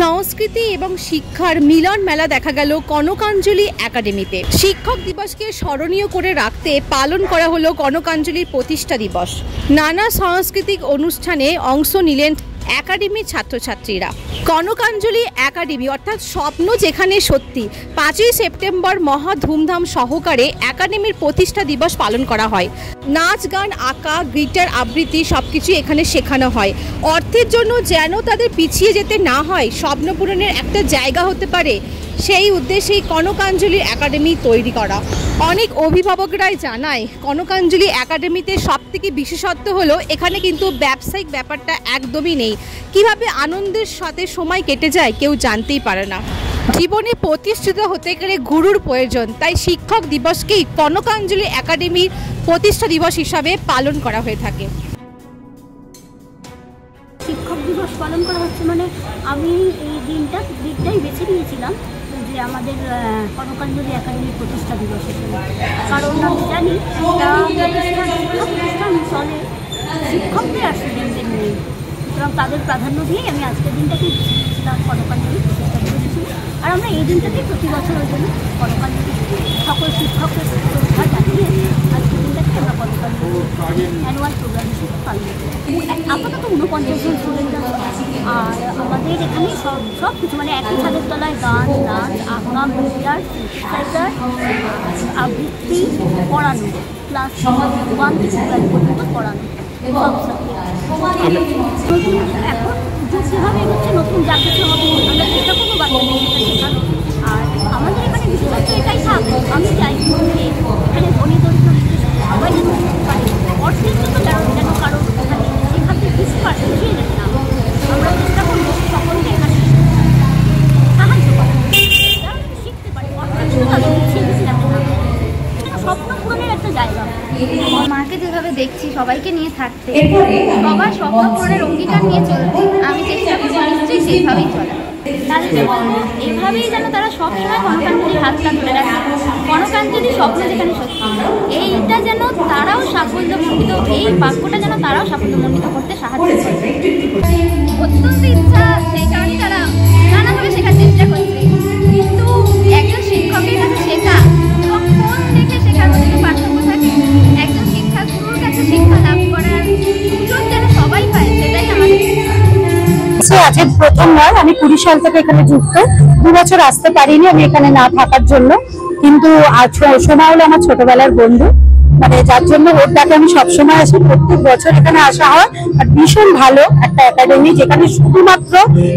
সংস্কৃতি এবং শিক্ষার মিলন মেলা দেখা গেল কনকাঞ্জলি একাডেমিতে। শিক্ষক দিবসকে স্মরণীয় করে রাখতে পালন করা হলো কনকাঞ্জলির প্রতিষ্ঠা দিবস। নানা সাংস্কৃতিক অনুষ্ঠানে অংশ নিলেন একাডেমির ছাত্রছাত্রীরা। কনকাঞ্জলি একাডেমি অর্থাৎ স্বপ্ন যেখানে সত্যি 5ই সেপ্টেম্বর মহা ধুমধাম সহকারে একাডেমির প্রতিষ্ঠা দিবস পালন করা হয়। নাচ গান, আঁকা, গিটার আবৃত্তি সবকিছু এখানে শেখানো হয়। অর্থের জন্য যেন তাদের পিছিয়ে যেতে না হয়, স্বপ্ন পূরণের একটা জায়গা হতে পারে, সেই উদ্দেশ্যেই কনকাঞ্জলি একাডেমি তৈরি করা। অনেক অভিভাবকরাই জানায় কনকাঞ্জলি একাডেমিতে সবথেকে বিশেষত্ব হলো এখানে কিন্তু ব্যবসায়িক ব্যাপারটা একদমই নেই। কিভাবে আনন্দের সাথে সময় কেটে যায় কেউ জানতেই পারে না। জীবনে প্রতিষ্ঠিত হতে গেলে গুরুর প্রয়োজন, তাই শিক্ষক দিবসকেই কনকাঞ্জলি একাডেমির প্রতিষ্ঠা দিবস হিসাবে পালন করা হয়ে থাকে। শিক্ষক দিবস পালন করা হচ্ছে মানে আমি এই দিনটাই বেছে নিয়েছিলাম যে আমাদের কনকাঞ্জলি একাডেমির প্রতিষ্ঠা দিবস হিসেবে। কারণ আমি জানি প্রতিষ্ঠান চলে শিক্ষকদের আর স্টুডেন্টদের নিয়ে, সুতরাং তাদের প্রাধান্য দিয়েই আমি আজকের দিনটাকে বেছে নিয়েছিলাম কনকাঞ্জলি প্রতিষ্ঠা দিবস হিসেবে। আর আমরা এই দিনটাকেই প্রতি বছর ওই জন্য কনকাঞ্জলি সকল শিক্ষকদের শ্রদ্ধা জানিয়ে আজকের দিনটাকে আমরা কনকাঞ্জলি অ্যানুয়াল প্রোগ্রাম হিসেবে পালন করি। আপাতত 49 জন স্টুডেন্ট আছে, আর আমাদের এখানে সব কিছু মানে একই ছাদের তলায় গান, নাচ, আঁকা, গিটার, সিনথেসাইজার, আবৃত্তি পড়ানো, ক্লাস 1 থেকে 12 পর্যন্ত পড়ানো সব এখন যেভাবে এগোচ্ছে নতুন যা কিছু হবে আমরা চেষ্টা করবো বাচ্চাদের শেখানো। আর আমাদের এখানে বিশেষত এটাই থাকবে, আমি চাই যে এখানে ধনী দরিদ্র সবাই যেন শিখতে পারে, অর্থের জন্য যেন কারো এখানে শেখাতে পিছিয়ে যেতে না। আমরা চেষ্টা করবো সকলকে এখানে সাহায্য করা, যারা শিখতে পারে, অর্থের জন্য তাদের পিছিয়ে যেতে না। স্বপ্ন পূরণের একটা জায়গা। মাকে যেভাবে দেখছি সবাইকে নিয়ে থাকতে, সবার স্বপ্ন পূরণের অঙ্গীকার নিয়ে চলতে, আমি চেষ্টা করছি নিশ্চয়ই সেইভাবেই চলা। তাদের এভাবেই যেন তারা সবসময় কনকাঞ্জলির হাতটা ধরে রাখে। কনকাঞ্জলি স্বপ্ন যেখানে সত্যি, এইটা যেন তারাও সাফল্যমণ্ডিত, এই বাক্যটা যেন তারাও সাফল্যমণ্ডিত করতে সাহায্য করে। অত্যন্ত ইচ্ছা, সেই কারণেই তারা নানাভাবে শেখার চেষ্টা করছে। কিন্তু একজন শিক্ষকের কাছে শেখা এবং ফোন দেখে শেখার মধ্যে পার্থক্য থাকে। একজন শিক্ষাগুরুর কাছে শিক্ষা লাভ করার সুযোগ যেন সবাই পায়, সেটাই আমাদের। আজকে প্রথমবার, আমি 20 সাল থেকে এখানে যুক্ত। 2 বছর আসতে পারিনি আমি এখানে না থাকার জন্য, কিন্তু সোমা হলো আমার ছোটবেলার বন্ধু, মানে যার জন্য ওর ডাকে আমি সবসময় আসি। প্রত্যেক বছর এখানে আসা হয়। আর ভীষণ ভালো একটা একাডেমি, যেখানে শুধুমাত্র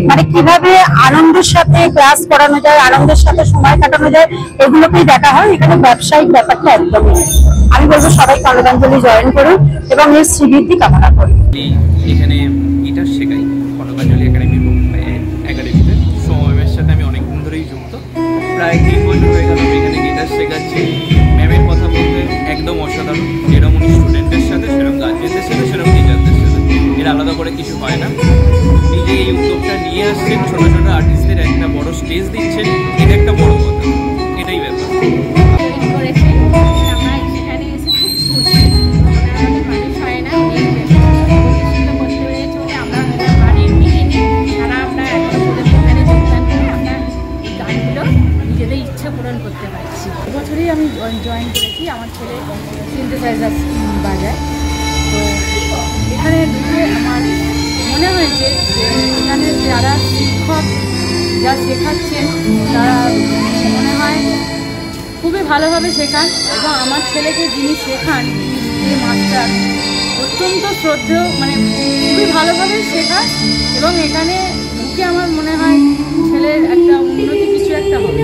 মানে কিভাবে আনন্দের সাথে ক্লাস করানো যায়, আনন্দের সাথে সময় কাটানো যায়, এগুলোকেই দেখা হয়। এখানে ব্যবসায়িক ব্যাপারটা একদমই নেই। আমি বলবো সবাই কনকাঞ্জলি জয়েন করুন এবং এর শ্রীবৃদ্ধি কামনা করি। এখানে গিটার শেখাই কনকাঞ্জলি একাডেমিতে। ম্যামের সাথে আমি অনেকদিন ধরেই যুক্ত, প্রায় 3 বছর হয়ে গেল এখানে গিটার শেখাচ্ছি। ম্যামের কথা বলতে একদম অসাধারণ, যেরকম উনি স্টুডেন্টদের সাথে সেরকম গার্জেনদের সাথে সেরকম টিচারদের সাথে, এর আলাদা করে কিছু হয় না। নিজে এই উদ্যোগটা নিয়ে আসছেন, ছোটো ছোটো আর্টিস্টদের একটা বড় স্টেজ দিচ্ছেন, এটা একটা বড় কথা, এটাই ব্যাপার। বছরই আমি জয়েন করেছি, আমার ছেলে সিনথেসাইজার বাজায়। তো এখানে ঢুকে আমার মনে হয়েছে যে এখানে যারা শিক্ষক যা শেখাচ্ছেন তারা মনে হয় খুবই ভালোভাবে শেখান, এবং আমার ছেলেকে যিনি শেখান যে মাস্টার অত্যন্ত শ্রদ্ধেয়, মানে খুবই ভালোভাবে শেখান। এবং এখানে ঢুকে আমার মনে হয় ছেলের একটা উন্নতি কিছু একটা হবে।